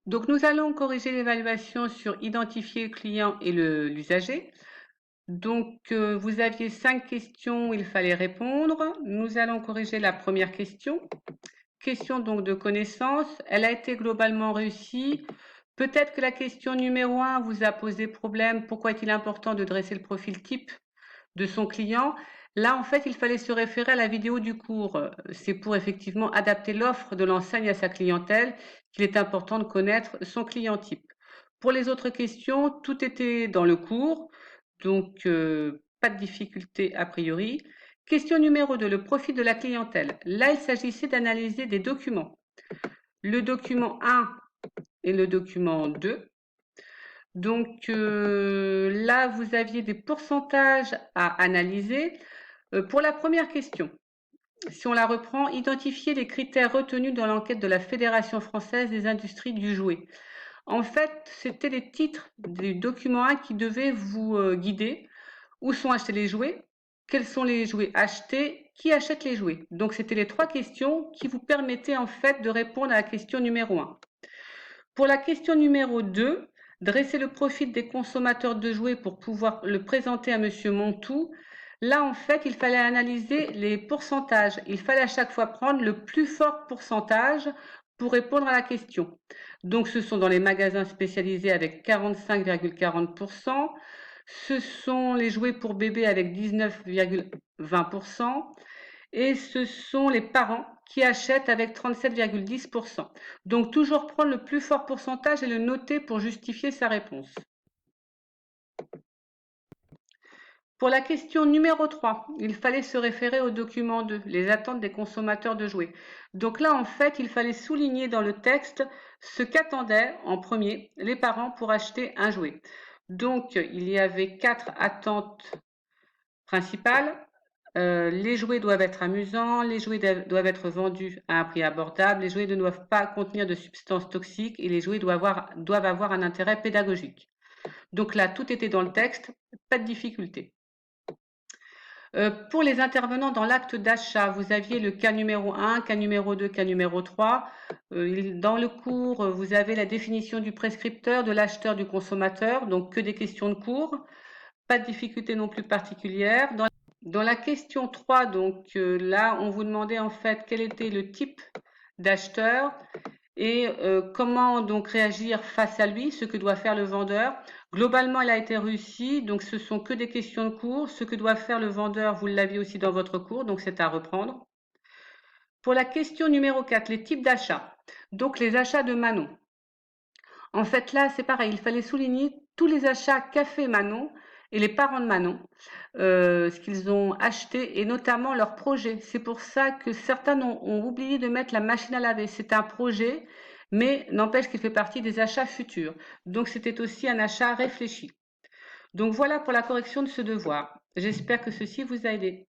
Donc, nous allons corriger l'évaluation sur identifier le client et l'usager. Donc, vous aviez 5 questions où il fallait répondre. Nous allons corriger la première question. Question donc de connaissance. Elle a été globalement réussie. Peut-être que la question numéro 1 vous a posé problème. Pourquoi est-il important de dresser le profil type de son client? Là, en fait, il fallait se référer à la vidéo du cours. C'est pour effectivement adapter l'offre de l'enseigne à sa clientèle qu'il est important de connaître son client type. Pour les autres questions, tout était dans le cours, donc pas de difficulté a priori. Question numéro 2, le profil de la clientèle. Là, il s'agissait d'analyser des documents. Le document 1 et le document 2. Donc là, vous aviez des pourcentages à analyser. Pour la première question, si on la reprend, identifier les critères retenus dans l'enquête de la Fédération française des industries du jouet. En fait, c'était les titres du document 1 qui devaient vous guider. Où sont achetés les jouets? Quels sont les jouets achetés? Qui achète les jouets? Donc, c'était les 3 questions qui vous permettaient en fait de répondre à la question numéro 1. Pour la question numéro 2, dresser le profil des consommateurs de jouets pour pouvoir le présenter à Monsieur Montou. Là, en fait, il fallait analyser les pourcentages. Il fallait à chaque fois prendre le plus fort pourcentage pour répondre à la question. Donc, ce sont dans les magasins spécialisés avec 45,40%. Ce sont les jouets pour bébés avec 19,20%. Et ce sont les parents qui achètent avec 37,10%. Donc toujours prendre le plus fort pourcentage et le noter pour justifier sa réponse. Pour la question numéro 3, il fallait se référer au document 2, les attentes des consommateurs de jouets. Donc là, en fait, il fallait souligner dans le texte ce qu'attendaient en premier les parents pour acheter un jouet. Donc, il y avait 4 attentes principales. Les jouets doivent être amusants, les jouets doivent être vendus à un prix abordable, les jouets ne doivent pas contenir de substances toxiques et les jouets doivent avoir un intérêt pédagogique. Donc là, tout était dans le texte, pas de difficulté. Pour les intervenants dans l'acte d'achat, vous aviez le cas numéro 1, cas numéro 2, cas numéro 3. Dans le cours, vous avez la définition du prescripteur, de l'acheteur, du consommateur, donc que des questions de cours. Pas de difficulté non plus particulière. Dans la question 3, donc là, on vous demandait en fait quel était le type d'acheteur et comment donc réagir face à lui, ce que doit faire le vendeur. Globalement, elle a été réussie, donc ce sont que des questions de cours. Ce que doit faire le vendeur, vous l'aviez aussi dans votre cours, donc c'est à reprendre. Pour la question numéro 4, les types d'achats. Donc les achats de Manon. En fait, là, c'est pareil, il fallait souligner tous les achats qu'a fait Manon et les parents de Manon, ce qu'ils ont acheté et notamment leurs projets. C'est pour ça que certains ont oublié de mettre la machine à laver. C'est un projet, mais n'empêche qu'il fait partie des achats futurs. Donc, c'était aussi un achat réfléchi. Donc, voilà pour la correction de ce devoir. J'espère que ceci vous a aidé.